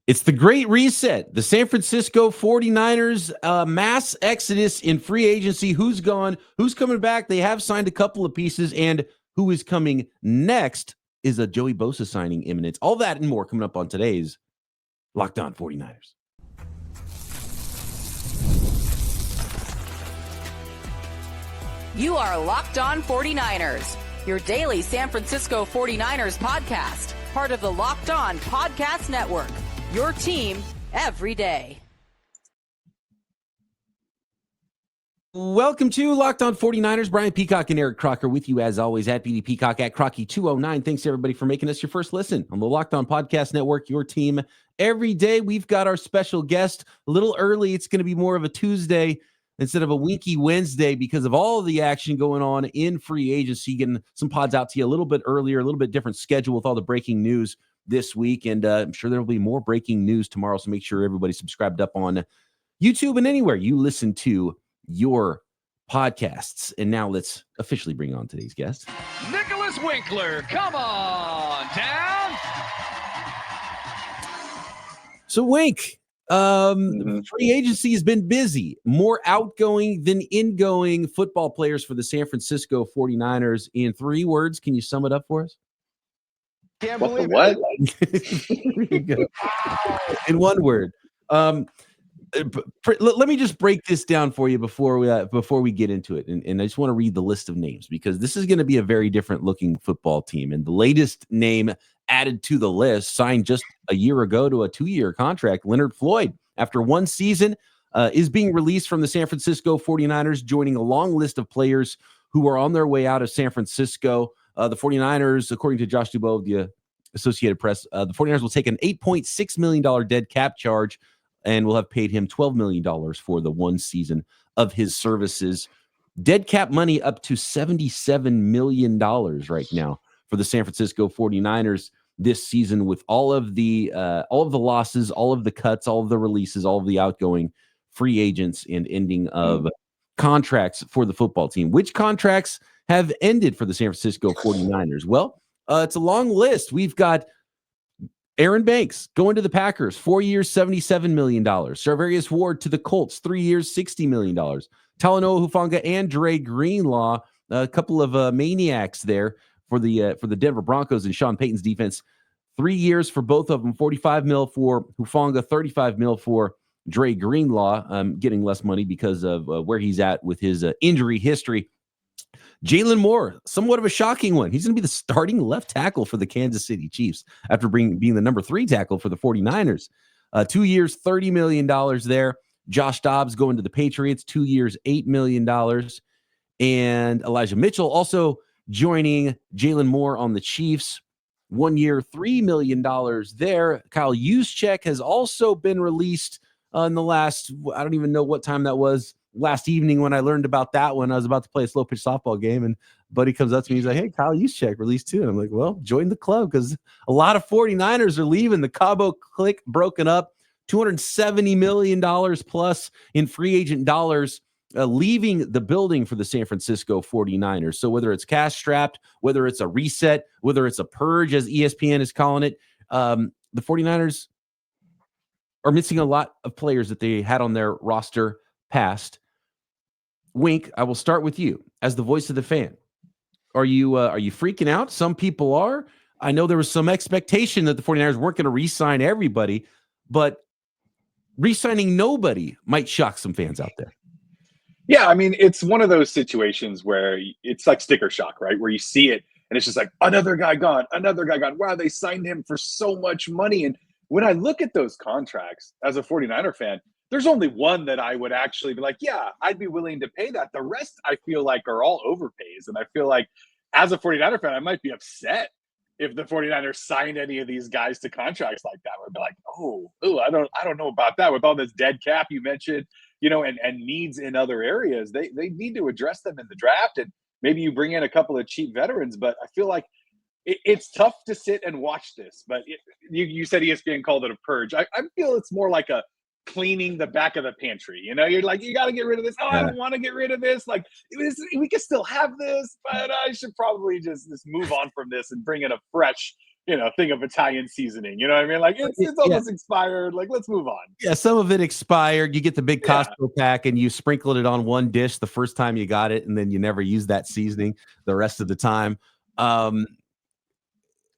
It's the Great Reset. The San Francisco 49ers mass exodus in free agency. Who's gone? Who's coming back? They have signed a couple of pieces, and who is coming next is a Joey Bosa signing imminent. All that and more coming up on today's Locked On 49ers. You are Locked On 49ers, your daily San Francisco 49ers podcast, part of the Locked On Podcast Network. Your team every day. Welcome to Locked On 49ers. Brian Peacock and Eric Crocker with you as always at BD Peacock at Crocky209. Thanks everybody for making us your first listen on the Locked On Podcast Network, your team every day. We've got our special guest a little early. It's going to be more of a Tuesday instead of a winky Wednesday because of all of the action going on in free agency, getting some pods out to you a little bit earlier, a little bit different schedule with all the breaking news this week. And I'm sure there will be more breaking news tomorrow. So make sure everybody's subscribed up on YouTube and anywhere you listen to your podcasts. And now let's officially bring on today's guest. Nicholas Winkler, come on down. So Wink, free agency has been busy, more outgoing than ingoing football players for the San Francisco 49ers. In 3 words, can you sum it up for us? Can't What the believe what? There you go. In 1 word. Let me just break this down for you before we get into it. And I just want to read the list of names because this is going to be a very different looking football team. And the latest name added to the list, signed just a year ago to a 2-year contract, Leonard Floyd, after 1 season, is being released from the San Francisco 49ers, joining a long list of players who are on their way out of San Francisco. The 49ers, according to Josh Dubow of the Associated Press, the 49ers will take an $8.6 million dead cap charge and will have paid him $12 million for the 1 season of his services. Dead cap money up to $77 million right now for the San Francisco 49ers this season, with all of the losses, all of the cuts, all of the releases, all of the outgoing free agents and ending of contracts for the football team. Which contracts have ended for the San Francisco 49ers? Well, it's a long list. We've got Aaron Banks going to the Packers, 4 years, $77 million. Charvarius Ward to the Colts, 3 years, $60 million. Talanoa Hufanga and Dre Greenlaw, a couple of maniacs there for the Denver Broncos and Sean Payton's defense. 3 years for both of them, $45 million for Hufanga, $35 million for Dre Greenlaw, getting less money because of where he's at with his injury history. Jalen Moore, somewhat of a shocking one. He's going to be the starting left tackle for the Kansas City Chiefs after being the number 3 tackle for the 49ers. 2 years, $30 million there. Josh Dobbs going to the Patriots, 2 years, $8 million. And Elijah Mitchell also joining Jalen Moore on the Chiefs. 1 year, $3 million there. Kyle Juszczyk has also been released in the last, I don't even know what time that was, last evening when I learned about that one. I was about to play a slow pitch softball game, and buddy comes up to me. He's like, "Hey, Kyle Juszczyk released too." And I'm like, "Well, join the club," because a lot of 49ers are leaving. The Cabo clique broken up, $270 million plus in free agent dollars leaving the building for the San Francisco 49ers. So whether it's cash strapped, whether it's a reset, whether it's a purge, as ESPN is calling it, the 49ers are missing a lot of players that they had on their roster past. Wink, I will start with you as the voice of the fan. Are you freaking out? Some people are. I know there was some expectation that the 49ers weren't going to re-sign everybody, but re-signing nobody might shock some fans out there. Yeah, I mean, it's one of those situations where it's like sticker shock, right? Where you see it and it's just like, another guy gone. Wow, they signed him for so much money. And when I look at those contracts as a 49er fan, there's only one that I would actually be like, yeah, I'd be willing to pay that. The rest I feel like are all overpays. And I feel like as a 49er fan, I might be upset if the 49ers signed any of these guys to contracts like that. I'd be like, oh, I don't know about that. With all this dead cap you mentioned, and needs in other areas, they need to address them in the draft. And maybe you bring in a couple of cheap veterans, but I feel like it's tough to sit and watch this. But you said ESPN called it a purge. I feel it's more like a cleaning the back of the pantry. You're like, you got to get rid of this. Oh, I don't want to get rid of this. Like, we can still have this, but I should probably just move on from this and bring in a fresh thing of Italian seasoning. You know what I mean? Like it's almost expired. Like, let's move on. Yeah, some of it expired. You get the big Costco pack and you sprinkled it on one dish the first time you got it, and then you never use that seasoning the rest of the time.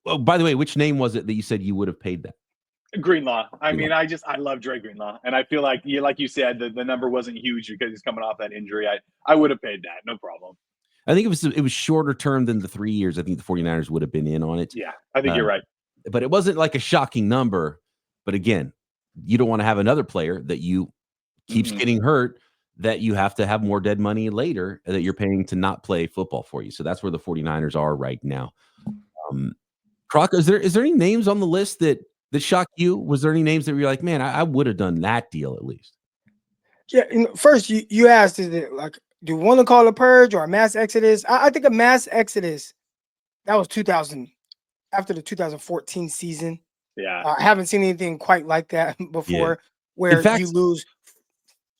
Oh, by the way, which name was it that you said you would have paid that? Greenlaw. I mean, I love Dre Greenlaw, and I feel like you said, the number wasn't huge because he's coming off that injury. I would have paid that, no problem. I think it was shorter term than the 3 years. I think the 49ers would have been in on it. Yeah, I think you're right. But it wasn't like a shocking number. But again, you don't want to have another player that you keeps getting hurt, that you have to have more dead money later that you're paying to not play football for you. So that's where the 49ers are right now. Crocker, is there any names on the list that shocked you? Was there any names that you're like, man, I would have done that deal at least? Yeah, first you asked, is it like, do you want to call a purge or a mass exodus? I think a mass exodus, that was 2000, after the 2014 season. Yeah. I haven't seen anything quite like that before, where in fact, you lose.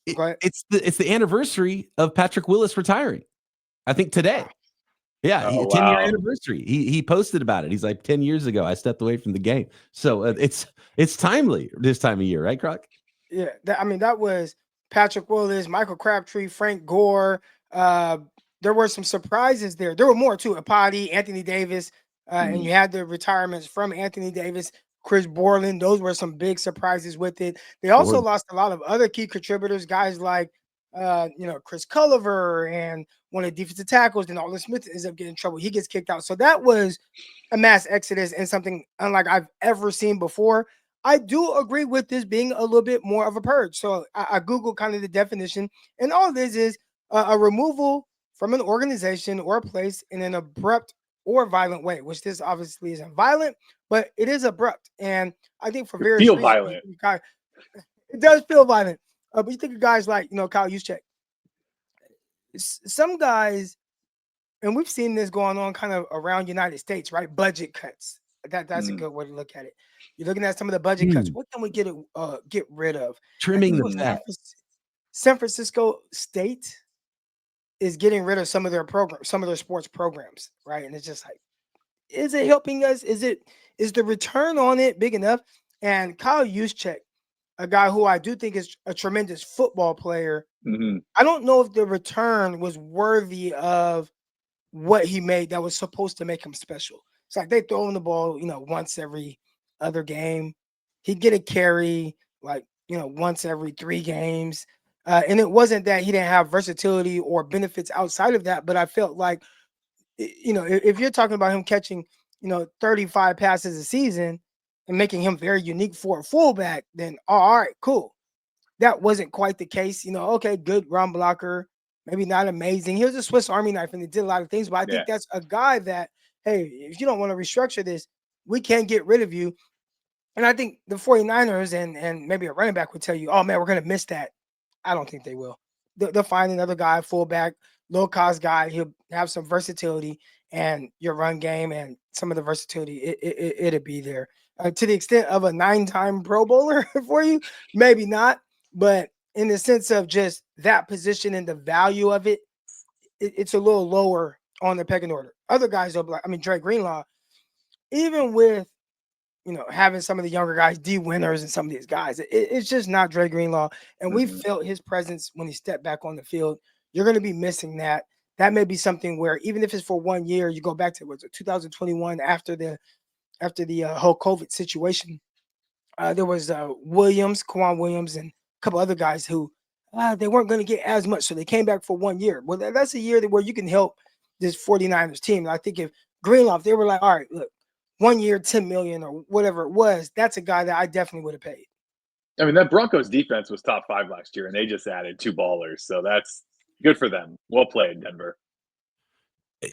It's the anniversary of Patrick Willis retiring. I think today. Yeah, 10-year anniversary. He posted about it. He's like, 10 years ago, I stepped away from the game. So it's timely this time of year, right, Croc? Yeah, that was Patrick Willis, Michael Crabtree, Frank Gore. There were some surprises there. There were more too. Apati, Anthony Davis, and you had the retirements from Anthony Davis, Chris Borland. Those were some big surprises with it. They also lost a lot of other key contributors, guys like Chris Culliver and one of the defensive tackles. Then Alden Smith ends up getting in trouble. He gets kicked out. So that was a mass exodus and something unlike I've ever seen before. I do agree with this being a little bit more of a purge. So I Googled kind of the definition, and all this is a removal from an organization or a place in an abrupt or violent way, which this obviously isn't violent, but it is abrupt. And I think for various reasons, violent. It does feel violent. But you think of guys like, Kyle Juszczyk. Some guys, and we've seen this going on kind of around United States, right? Budget cuts. That's a good way to look at it. You're looking at some of the budget cuts. What can we get rid of? Trimming the fat. San Francisco State is getting rid of some of their programs, some of their sports programs, right? And it's just like, is it helping us? Is the return on it big enough? And Kyle Juszczyk, a guy who I do think is a tremendous football player, I don't know if the return was worthy of what he made that was supposed to make him special. It's like they throw him the ball, once every other game. He'd get a carry, once every 3 games. And it wasn't that he didn't have versatility or benefits outside of that, but I felt like, if you're talking about him catching, 35 passes a season and making him very unique for a fullback, then all right, cool. That wasn't quite the case. Okay, good run blocker, maybe not amazing. He was a Swiss Army knife and he did a lot of things, but I think that's a guy that, hey, if you don't want to restructure this, we can't get rid of you. And I think the 49ers and maybe a running back would tell you, oh man, we're going to miss that. I don't think they will. They'll find another guy, fullback, low-cost guy. He'll have some versatility, and your run game and some of the versatility, it'll be there. To the extent of a 9-time Pro Bowler for you, maybe not. But in the sense of just that position and the value of it, it's a little lower on the pecking order. Other guys, Dre Greenlaw, even with, having some of the younger guys, D Winners and some of these guys, it's just not Dre Greenlaw. And we felt his presence when he stepped back on the field. You're going to be missing that. That may be something where even if it's for 1 year, you go back to 2021 after the whole COVID situation. There was Kwan Williams, and a couple other guys who they weren't going to get as much, so they came back for 1 year. Well, that's a year where you can help this 49ers team. And I think if Greenlaw, if they were like, all right, look, 1 year, $10 million or whatever it was, that's a guy that I definitely would have paid. I mean, that Broncos defense was top 5 last year, and they just added 2 ballers. So that's good for them. Well played, Denver.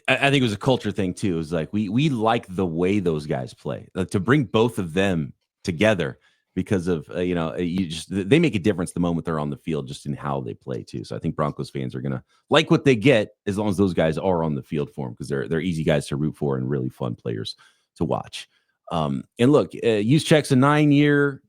I think it was a culture thing too. It was like, we like the way those guys play, to bring both of them together because of, they make a difference the moment they're on the field, just in how they play too. So I think Broncos fans are going to like what they get as long as those guys are on the field for them, because they're easy guys to root for and really fun players to watch. And look, Juszczyk's a 9-year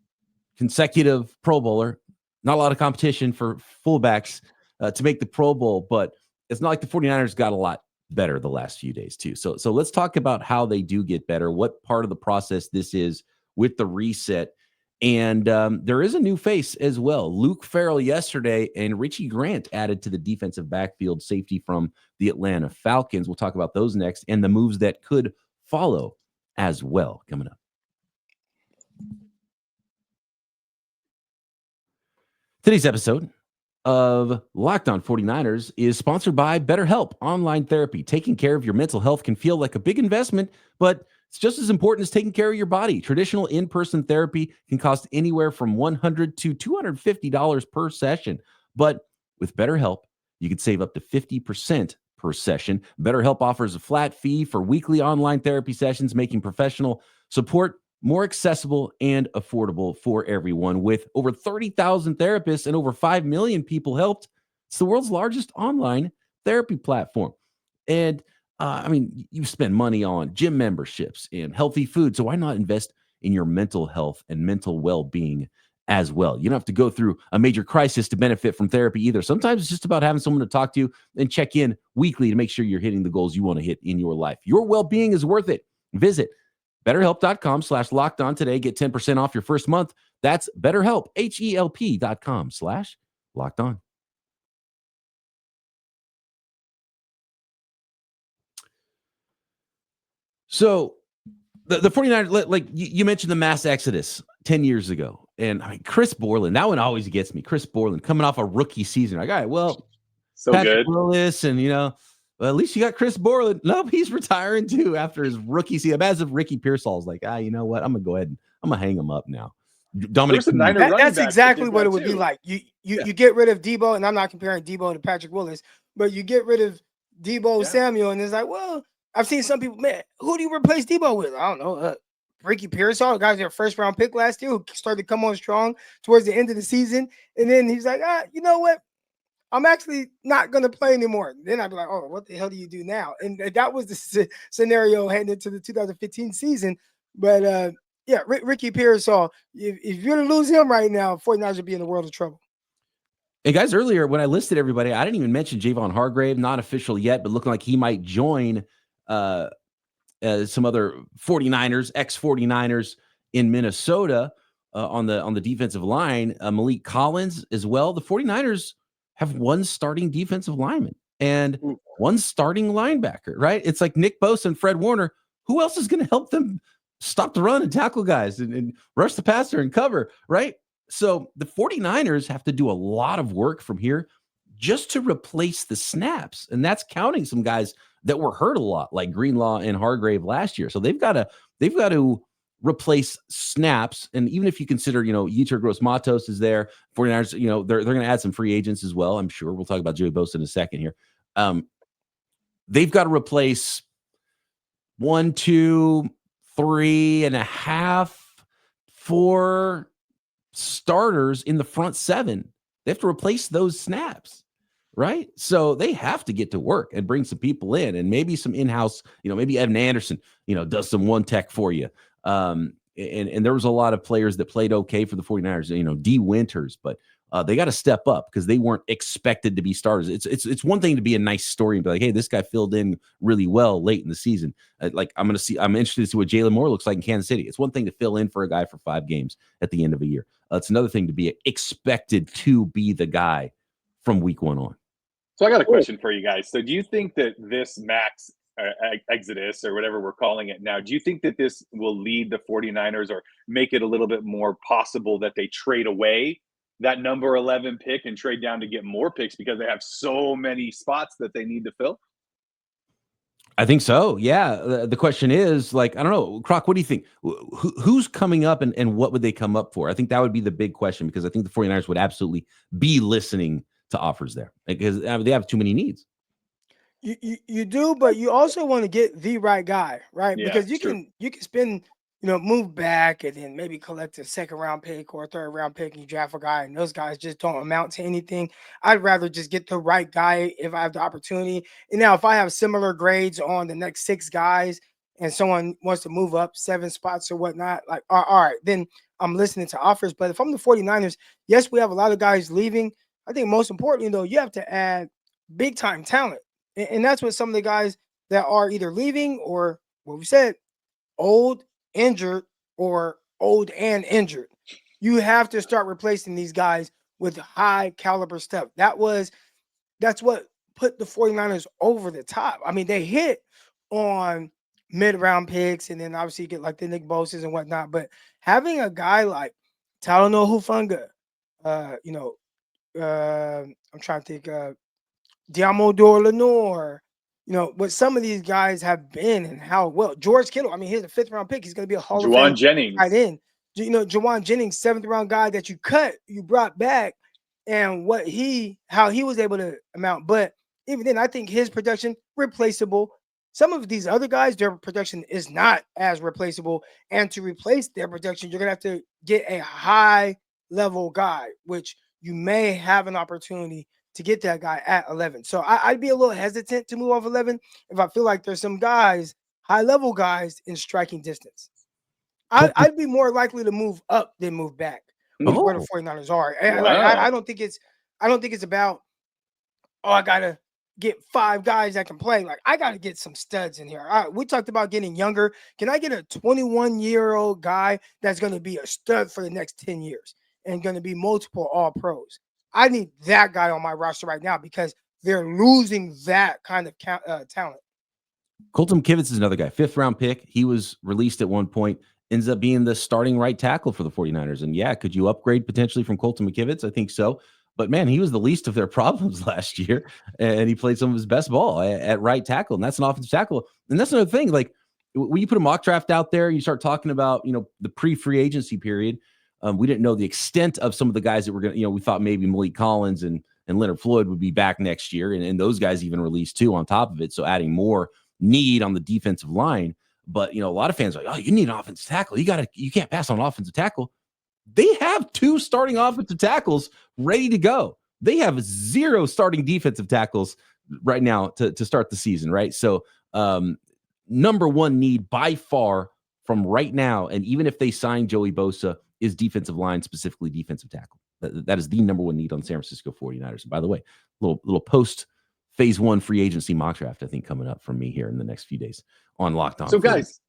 consecutive Pro Bowler. Not a lot of competition for fullbacks to make the Pro Bowl, but it's not like the 49ers got a lot better the last few days too. So let's talk about how they do get better, what part of the process this is with the reset. And there is a new face as well. Luke Farrell yesterday and Richie Grant added to the defensive backfield, safety from the Atlanta Falcons. We'll talk about those next and the moves that could follow as well coming up. Today's episode of Locked On 49ers is sponsored by BetterHelp Online Therapy. Taking care of your mental health can feel like a big investment, but it's just as important as taking care of your body. Traditional in-person therapy can cost anywhere from $100 to $250 per session. But with BetterHelp, you can save up to 50% per session. BetterHelp offers a flat fee for weekly online therapy sessions, making professional support more accessible and affordable for everyone. With over 30,000 therapists and over 5 million people helped, it's the world's largest online therapy platform. And you spend money on gym memberships and healthy food, so why not invest in your mental health and mental well-being as well? You don't have to go through a major crisis to benefit from therapy either. Sometimes it's just about having someone to talk to and check in weekly to make sure you're hitting the goals you want to hit in your life. Your well-being is worth it. Visit BetterHelp.com/lockedon today. Get 10% off your first month. That's BetterHelp, HELP.com/lockedon. So the 49ers, like you mentioned the mass exodus 10 years ago. And Chris Borland, that one always gets me. Chris Borland coming off a rookie season. Like, all right, well, so Patrick good. Willis and, well, at least you got Chris Borland. Nope, he's retiring too after his rookie season. As if Ricky Pearsall's like, you know what? I'm going to go ahead and I'm going to hang him up now. Dominic, that's exactly what it would be like. You get rid of Deebo, and I'm not comparing Deebo to Patrick Willis, but you get rid of Deebo Samuel, and it's like, well, I've seen some people, man, who do you replace Deebo with? I don't know. Ricky Pearsall, the guy's their first round pick last year, who started to come on strong towards the end of the season. And then he's like, you know what? I'm actually not going to play anymore. Then I'd be like, oh, what the hell do you do now? And that was the scenario heading into the 2015 season. But Ricky Pearsall, if you're going to lose him right now, 49ers would be in the world of trouble. And guys, earlier when I listed everybody, I didn't even mention Javon Hargrave, not official yet, but looking like he might join some other 49ers, ex-49ers in Minnesota on the defensive line. Maliek Collins as well. The 49ers have one starting defensive lineman and one starting linebacker, right? It's like Nick Bosa and Fred Warner. Who else is going to help them stop the run and tackle guys and rush the passer and cover, right? So the 49ers have to do a lot of work from here just to replace the snaps. And that's counting some guys that were hurt a lot, like Greenlaw and Hargrave last year. So they've got to replace snaps. And even if you consider, Yetur Gross-Matos is there, 49ers, they're going to add some free agents as well. I'm sure we'll talk about Joey Bosa in a second here. They've got to replace 1, 2, 3.5, 4 starters in the front 7. They have to replace those snaps. Right. So they have to get to work and bring some people in and maybe some in-house, maybe Evan Anderson, does some one tech for you. And there was a lot of players that played okay for the 49ers, D Winters, but they got to step up because they weren't expected to be starters. It's one thing to be a nice story and be like, hey, this guy filled in really well late in the season. I'm interested to see what Jalen Moore looks like in Kansas City. It's one thing to fill in for a guy for 5 games at the end of a year. It's another thing to be expected to be the guy from week 1 on. So I got a question for you guys. So do you think that this max exodus or whatever we're calling it now, do you think that this will lead the 49ers or make it a little bit more possible that they trade away that number 11 pick and trade down to get more picks because they have so many spots that they need to fill? I think so. Yeah. The question is, I don't know, Croc, what do you think? Who's coming up and what would they come up for? I think that would be the big question because I think the 49ers would absolutely be listening to offers there because they have too many needs. You do, but you also want to get the right guy, right? Yeah, because you can spend, move back and then maybe collect a 2nd round pick or a 3rd round pick and you draft a guy and those guys just don't amount to anything. I'd rather just get the right guy if I have the opportunity. And now if I have similar grades on the next 6 guys and someone wants to move up 7 spots or whatnot, like, all right, then I'm listening to offers. But if I'm the 49ers, yes, we have a lot of guys leaving. I think most importantly, though, you have to add big-time talent. And that's what some of the guys that are either leaving or what we said, old, injured, or old and injured. You have to start replacing these guys with high caliber stuff. That's what put the 49ers over the top. I mean, they hit on mid-round picks, and then obviously you get like the Nick Bosas and whatnot. But having a guy like Talanoa Hufanga, I'm trying to think, Diamondor Lenore, what some of these guys have been and how well. George Kittle, I mean, he's a 5th-round pick. He's going to be a Hall of Fame Jennings. tight end. Juwan Jennings, 7th-round guy that you cut, you brought back, and how he was able to amount. But even then, I think his production replaceable. Some of these other guys, their production is not as replaceable. And to replace their production, you're going to have to get a high-level guy, which you may have an opportunity to get that guy at 11. So I'd be a little hesitant to move off 11 if I feel like there's some guys, high-level guys, in striking distance. I'd be more likely to move up than move back with where the 49ers are. And I don't think it's about, I gotta get 5 guys that can play. Like, I gotta get some studs in here. We talked about getting younger. Can I get a 21-year-old guy that's gonna be a stud for the next 10 years and gonna be multiple all-pros? I need that guy on my roster right now because they're losing that kind of talent. Colton Kivitz is another guy, 5th-round pick. He was released at one point, ends up being the starting right tackle for the 49ers. And yeah, could you upgrade potentially from Colton McKivitz? I think so. But man, he was the least of their problems last year, and he played some of his best ball at right tackle. And that's an offensive tackle. And that's another thing. Like, when you put a mock draft out there, you start talking about, the pre-free agency period. We didn't know the extent of some of the guys that were going to, we thought maybe Maliek Collins and Leonard Floyd would be back next year. And those guys even released too on top of it. So adding more need on the defensive line. But, a lot of fans are like, oh, you need an offensive tackle. You can't pass on an offensive tackle. They have 2 starting offensive tackles ready to go. They have 0 starting defensive tackles right now to start the season, right? So number one need by far from right now, and even if they sign Joey Bosa, is defensive line, specifically defensive tackle. That is the number one need on San Francisco 49ers. And by the way, little post phase 1 free agency mock draft, I think, coming up from me here in the next few days on Locked On. So guys,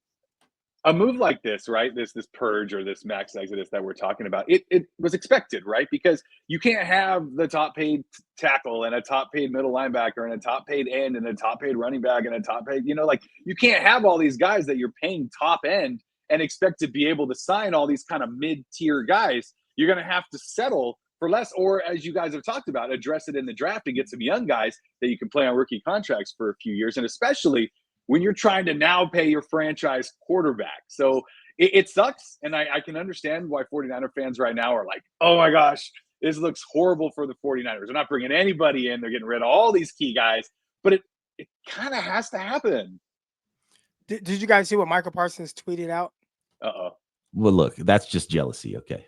a move like this, right? This purge or this max exodus that we're talking about, it was expected, right? Because you can't have the top paid tackle and a top paid middle linebacker and a top paid end and a top paid running back and a top paid, you can't have all these guys that you're paying top end and expect to be able to sign all these kind of mid-tier guys. You're going to have to settle for less, or as you guys have talked about, address it in the draft and get some young guys that you can play on rookie contracts for a few years. And especially when you're trying to now pay your franchise quarterback. So it sucks. And I can understand why 49er fans right now are like, oh my gosh, this looks horrible for the 49ers. They're not bringing anybody in. They're getting rid of all these key guys, but it kind of has to happen. Did you guys see what Michael Parsons tweeted out? Uh-oh. Well, look, that's just jealousy. Okay.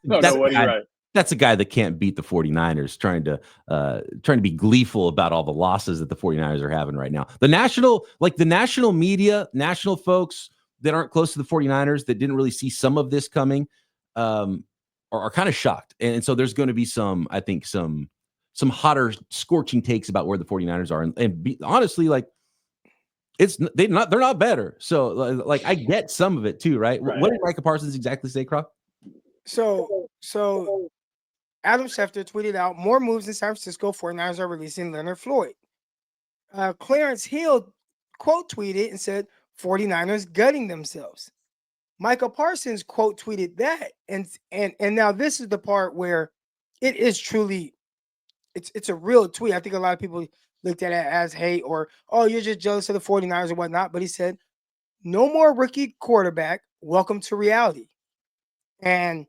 What are you right? That's a guy that can't beat the 49ers, trying to be gleeful about all the losses that the 49ers are having right now. The national media, national folks that aren't close to the 49ers, that didn't really see some of this coming, are kind of shocked. And so there's going to be some hotter scorching takes about where the 49ers are. And honestly, like, they're not better. So like, I get some of it too, right? What did Micah Parsons exactly say, Croc? So Adam Schefter tweeted out, more moves in San Francisco, 49ers are releasing Leonard Floyd. Clarence Hill quote tweeted and said, 49ers gutting themselves. Michael Parsons quote tweeted that. And now this is the part where it is truly, it's a real tweet. I think a lot of people looked at it as hate or, oh, you're just jealous of the 49ers or whatnot. But he said, no more rookie quarterback. Welcome to reality. And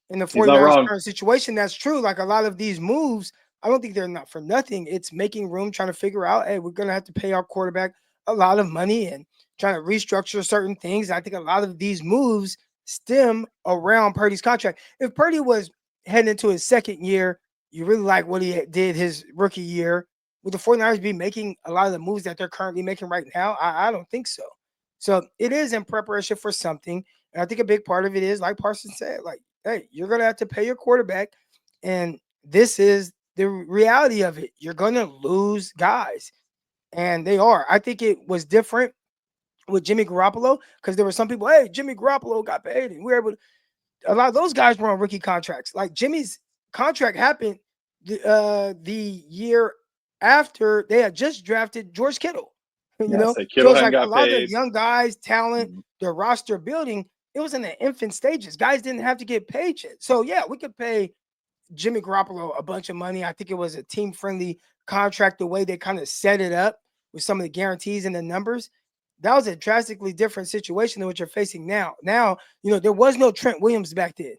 in the 49ers current situation, that's true. Like, a lot of these moves, I don't think they're not for nothing. It's making room, trying to figure out, hey, we're going to have to pay our quarterback a lot of money and trying to restructure certain things. I think a lot of these moves stem around Purdy's contract. If Purdy was heading into his second year, you really like what he did his rookie year, would the 49ers be making a lot of the moves that they're currently making right now? I don't think so. So it is in preparation for something. And I think a big part of it is, like Parsons said, like, hey, you're going to have to pay your quarterback. And this is the reality of it. You're going to lose guys. And they are. I think it was different with Jimmy Garoppolo because there were some people, hey, Jimmy Garoppolo got paid. And we were able to, a lot of those guys were on rookie contracts. Like Jimmy's contract happened the year after they had just drafted George Kittle. You know, so it was like a lot of the young guys, talent, their roster building, it was in the infant stages. Guys didn't have to get paid yet. So yeah, we could pay Jimmy Garoppolo a bunch of money. I think it was a team-friendly contract, the way they kind of set it up with some of the guarantees and the numbers. That was a drastically different situation than what you're facing now. Now, you know, there was no Trent Williams back then.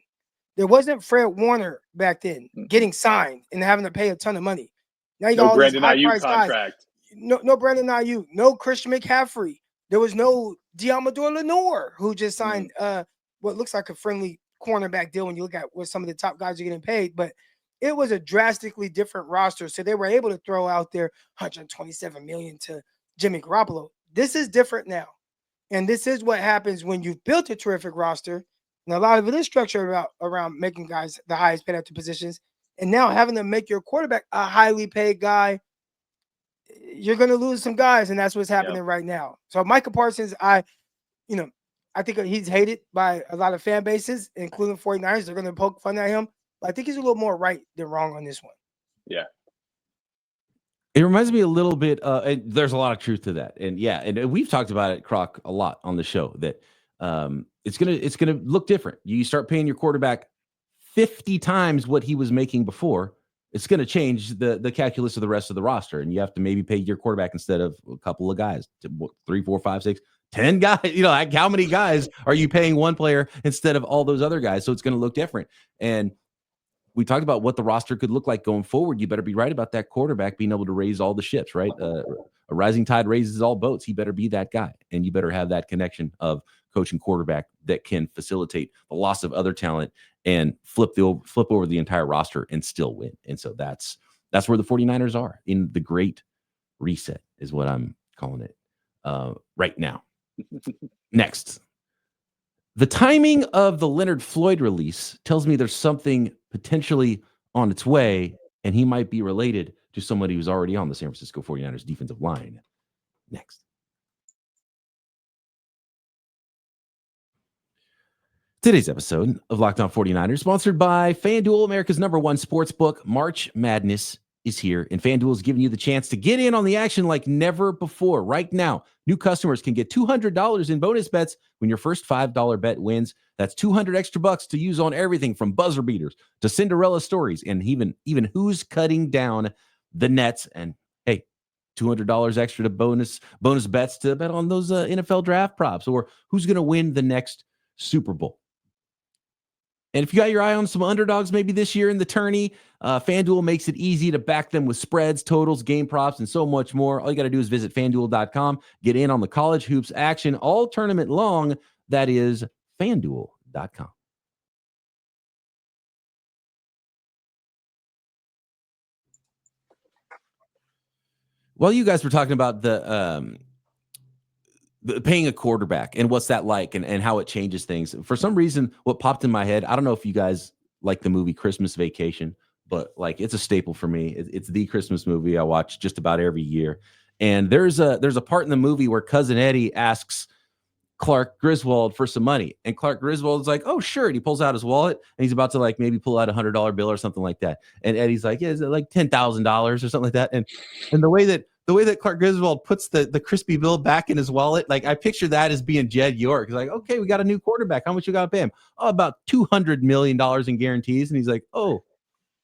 There wasn't Fred Warner back then getting signed and having to pay a ton of money. Now you got all Brandon these Ayuk contract. Guys. No Brandon Ayuk, no Christian McCaffrey. There was no Diamador Lenore, who just signed what looks like a friendly cornerback deal when you look at what some of the top guys are getting paid. But it was a drastically different roster. So they were able to throw out their $127 million to Jimmy Garoppolo. This is different now. And this is what happens when you've built a terrific roster. And a lot of it is structured around making guys the highest paid at the positions. And now having to make your quarterback a highly paid guy, you're going to lose some guys. And that's what's happening right now. So Micah Parsons, I think he's hated by a lot of fan bases, including 49ers. They're going to poke fun at him. But I think he's a little more right than wrong on this one. Yeah. It reminds me a little bit. And there's a lot of truth to that, and and we've talked about it, Croc, a lot on the show. That it's gonna look different. You start paying your quarterback 50 times what he was making before. It's gonna change the calculus of the rest of the roster, and you have to maybe pay your quarterback instead of a couple of guys, 3, 4, 5, 6, 10 guys. You know, like how many guys are you paying one player instead of all those other guys? So it's gonna look different. And we talked about what the roster could look like going forward. You better be right about that quarterback being able to raise all the ships, right? A rising tide raises all boats. He better be that guy. And you better have that connection of coach and quarterback that can facilitate the loss of other talent and flip over the entire roster and still win. And so that's where the 49ers are in the great reset is what I'm calling it right now. Next. The timing of the Leonard Floyd release tells me there's something potentially on its way, and he might be related to somebody who's already on the San Francisco 49ers defensive line. Next. Today's episode of Locked On 49ers, sponsored by FanDuel, America's #1 sports book. March Madness is here, and FanDuel is giving you the chance to get in on the action like never before. Right now, new customers can get $200 in bonus bets when your first $5 bet wins. That's $200 extra bucks to use on everything from buzzer beaters to Cinderella stories and even who's cutting down the nets. And hey, $200 extra to bonus bets to bet on those NFL draft props or who's going to win the next Super Bowl. And if you got your eye on some underdogs maybe this year in the tourney, FanDuel makes it easy to back them with spreads, totals, game props, and so much more. All you got to do is visit FanDuel.com, get in on the college hoops action all tournament long. That is FanDuel.com. While you guys were talking about the paying a quarterback and what's that like and how it changes things. For some reason, what popped in my head, I don't know if you guys like the movie Christmas Vacation, but like it's a staple for me. It's the Christmas movie I watch just about every year. And there's a part in the movie where Cousin Eddie asks Clark Griswold for some money. And Clark Griswold's like, oh, sure. And he pulls out his wallet and he's about to like maybe pull out $100 bill or something like that. And Eddie's like, yeah, is it like $10,000 or something like that? And the way that Clark Griswold puts the crispy bill back in his wallet, like I picture that as being Jed York. He's like, okay, we got a new quarterback. How much you got to pay him? Oh, about $200 million in guarantees. And he's like, oh,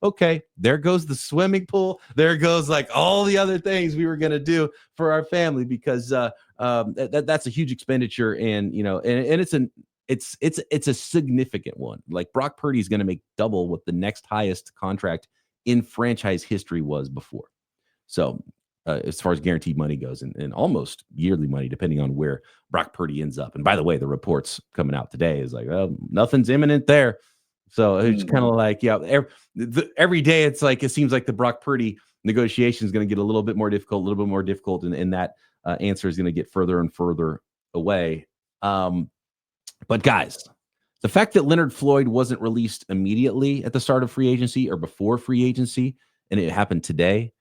okay, there goes the swimming pool. There goes like all the other things we were going to do for our family because that's a huge expenditure. And, you know, and it's a significant one. Like Brock Purdy is going to make double what the next highest contract in franchise history was before. So, as far as guaranteed money goes and almost yearly money, depending on where Brock Purdy ends up. And by the way, the reports coming out today is like, well, nothing's imminent there. So it's kind of like, yeah, every day it's like, it seems like the Brock Purdy negotiation is going to get a little bit more difficult. And that answer is going to get further and further away. But guys, the fact that Leonard Floyd wasn't released immediately at the start of free agency or before free agency, and it happened today,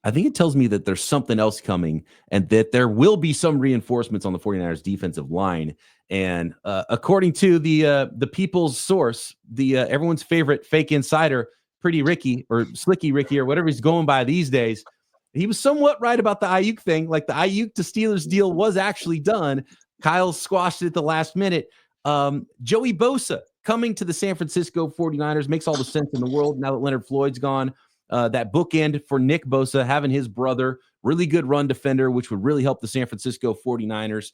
I think it tells me that there's something else coming and that there will be some reinforcements on the 49ers defensive line. And according to the people's source, the everyone's favorite fake insider, Pretty Ricky or Slicky Ricky or whatever he's going by these days, he was somewhat right about the Ayuk thing. Like the Ayuk to Steelers deal was actually done. Kyle squashed it at the last minute. Joey Bosa coming to the San Francisco 49ers makes all the sense in the world now that Leonard Floyd's gone. That bookend for Nick Bosa, having his brother, really good run defender, which would really help the San Francisco 49ers.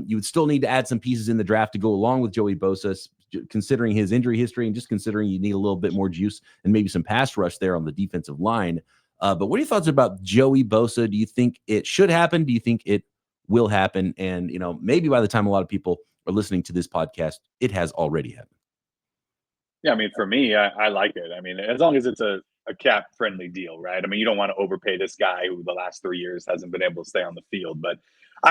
You would still need to add some pieces in the draft to go along with Joey Bosa, considering his injury history and just considering you need a little bit more juice and maybe some pass rush there on the defensive line. But what are your thoughts about Joey Bosa? Do you think it should happen? Do you think it will happen? And, maybe by the time a lot of people are listening to this podcast, it has already happened. Yeah, I mean, for me, I like it. I mean, as long as it's a cap-friendly deal, right? I mean, you don't want to overpay this guy who the last 3 years hasn't been able to stay on the field. But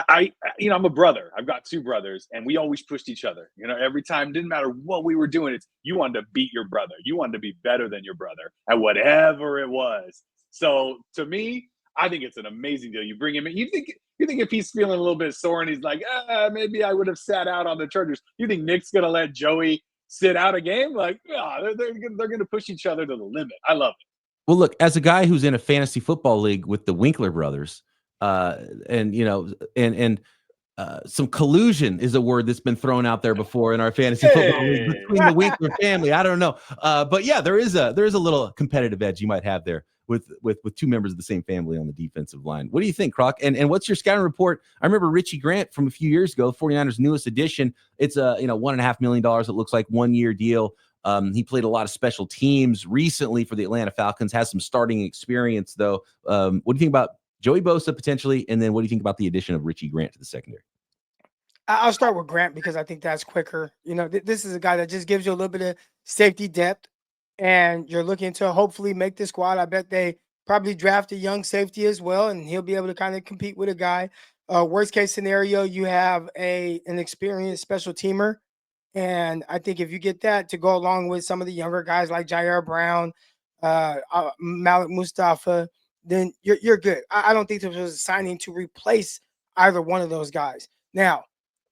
I'm a brother. I've got two brothers, and we always pushed each other. Every time, didn't matter what we were doing. It's you wanted to beat your brother. You wanted to be better than your brother at whatever it was. So to me, I think it's an amazing deal. You bring him in. You think if he's feeling a little bit sore and he's like, maybe I would have sat out on the Chargers. You think Nick's going to let Joey sit out a game? Like, they're going to push each other to the limit. I love it. Well, look, as a guy who's in a fantasy football league with the Winkler brothers, and some collusion is a word that's been thrown out there before in our fantasy football league between the Winkler family. I don't know. But yeah, there is a little competitive edge you might have there with two members of the same family on the defensive line. What do you think, Croc? And what's your scouting report? I remember Richie Grant from a few years ago, 49ers newest addition. It's a $1.5 million. It looks like 1 year deal. He played a lot of special teams recently for the Atlanta Falcons, has some starting experience though. What do you think about Joey Bosa potentially? And then what do you think about the addition of Richie Grant to the secondary? I'll start with Grant because I think that's quicker. This is a guy that just gives you a little bit of safety depth, and you're looking to hopefully make the squad. I bet they probably draft a young safety as well, and he'll be able to kind of compete with a guy. Worst case scenario, you have an experienced special teamer. And I think if you get that to go along with some of the younger guys like Jair Brown, Malik Mustafa, then you're good. I don't think this was a signing to replace either one of those guys. Now,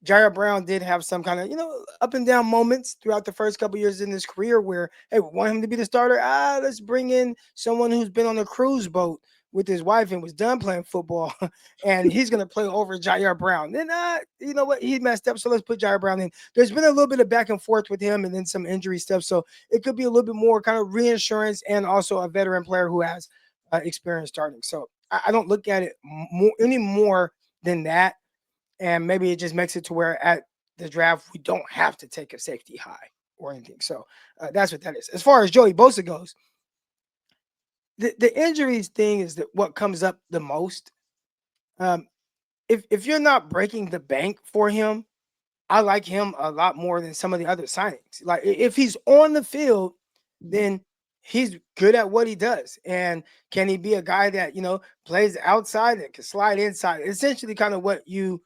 Jair Brown did have some kind of, up and down moments throughout the first couple years in his career where, hey, we want him to be the starter. Let's bring in someone who's been on a cruise boat with his wife and was done playing football, and he's going to play over Jair Brown. Then, you know what? He messed up, so let's put Jair Brown in. There's been a little bit of back and forth with him and then some injury stuff, so it could be a little bit more kind of reinsurance and also a veteran player who has experience starting. So I don't look at it any more than that, and maybe it just makes it to where at the draft we don't have to take a safety high or anything. So that's what that is. As far as Joey Bosa goes, the injuries thing is what comes up the most. If you're not breaking the bank for him, I like him a lot more than some of the other signings. Like if he's on the field, then he's good at what he does. And can he be a guy that, plays outside and can slide inside? Essentially kind of what you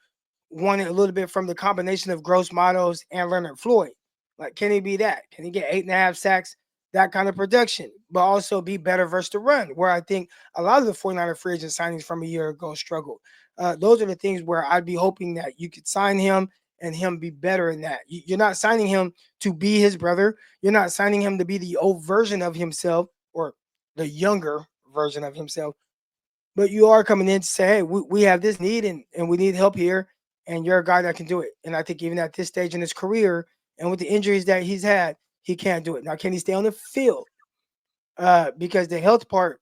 wanted a little bit from the combination of Gross Matos and Leonard Floyd. Like, can he be that? Can he get 8.5 sacks? That kind of production, but also be better versus the run, where I think a lot of the 49er free agent signings from a year ago struggled. Those are the things where I'd be hoping that you could sign him and him be better in that. You're not signing him to be his brother. You're not signing him to be the old version of himself or the younger version of himself, but you are coming in to say, hey, we have this need and we need help here, and you're a guy that can do it. And I think even at this stage in his career and with the injuries that he's had, he can't do it. Now, can he stay on the field? Because the health part,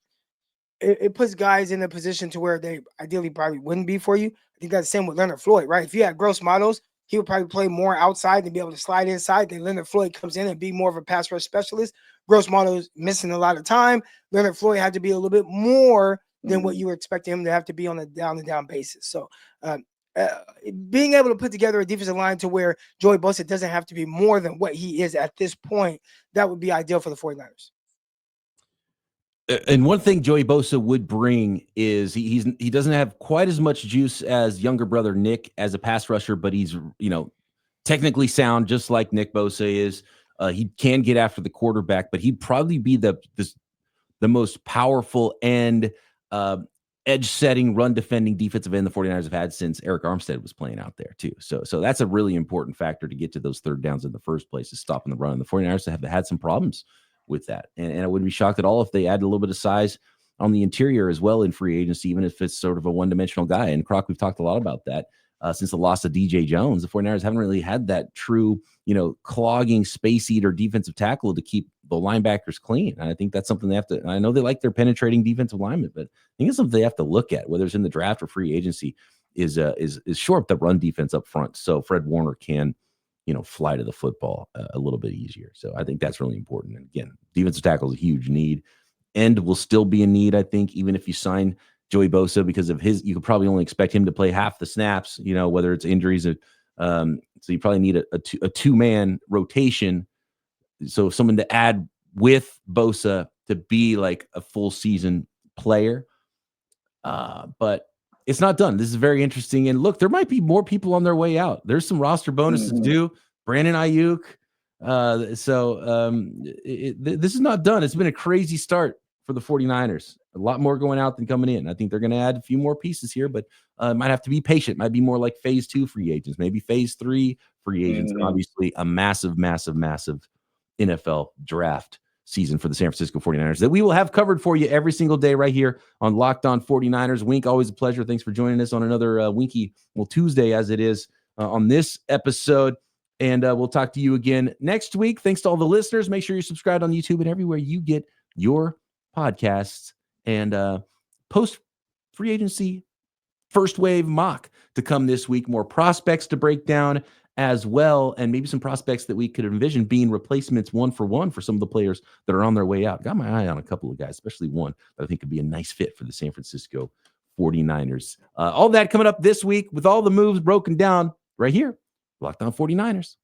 it puts guys in a position to where they ideally probably wouldn't be for you. I think that's the same with Leonard Floyd, right? If you had Gross Matos, he would probably play more outside and be able to slide inside. Then Leonard Floyd comes in and be more of a pass rush specialist. Gross Matos missing a lot of time. Leonard Floyd had to be a little bit more than what you were expecting him to have to be on a down-to-down basis. So, being able to put together a defensive line to where Joey Bosa doesn't have to be more than what he is at this point, that would be ideal for the 49ers. And one thing Joey Bosa would bring is he doesn't have quite as much juice as younger brother Nick as a pass rusher, but he's technically sound just like Nick Bosa is. He can get after the quarterback, but he'd probably be the most powerful end edge setting, run defending defensive end the 49ers have had since Eric Armstead was playing out there too. So that's a really important factor to get to those third downs in the first place, is stopping the run. And the 49ers have had some problems with that. And I wouldn't be shocked at all if they add a little bit of size on the interior as well in free agency, even if it's sort of a one-dimensional guy. And Croc, we've talked a lot about that since the loss of DJ Jones. The 49ers haven't really had that true, clogging space eater defensive tackle to keep the linebackers clean. And I think that's something they have to, I know they like their penetrating defensive linemen, but I think it's something they have to look at, whether it's in the draft or free agency, is shore up the run defense up front. So Fred Warner can, fly to the football a little bit easier. So I think that's really important. And again, defensive tackle is a huge need. End will still be a need, I think, even if you sign Joey Bosa, because of you could probably only expect him to play half the snaps, whether it's injuries. So you probably need a two-man rotation. So someone to add with Bosa to be like a full season player. But it's not done. This is very interesting. And look, there might be more people on their way out. There's some roster bonuses due. Brandon Ayuk. This is not done. It's been a crazy start for the 49ers. A lot more going out than coming in. I think they're going to add a few more pieces here, but might have to be patient. Might be more like phase 2 free agents, maybe phase 3 free agents, and obviously a massive, massive, massive NFL draft season for the San Francisco 49ers that we will have covered for you every single day right here on Locked On 49ers. Wink, always a pleasure. Thanks for joining us on another Winky, Tuesday as it is on this episode. And we'll talk to you again next week. Thanks to all the listeners. Make sure you're subscribed on YouTube and everywhere you get your podcasts. And post free agency first wave mock to come this week. More prospects to break down as well, and maybe some prospects that we could envision being replacements 1-for-1 for some of the players that are on their way out. Got my eye on a couple of guys, especially one that I think could be a nice fit for the San Francisco 49ers. All that coming up this week with all the moves broken down right here. Locked On 49ers.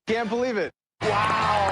Can't believe it. Wow.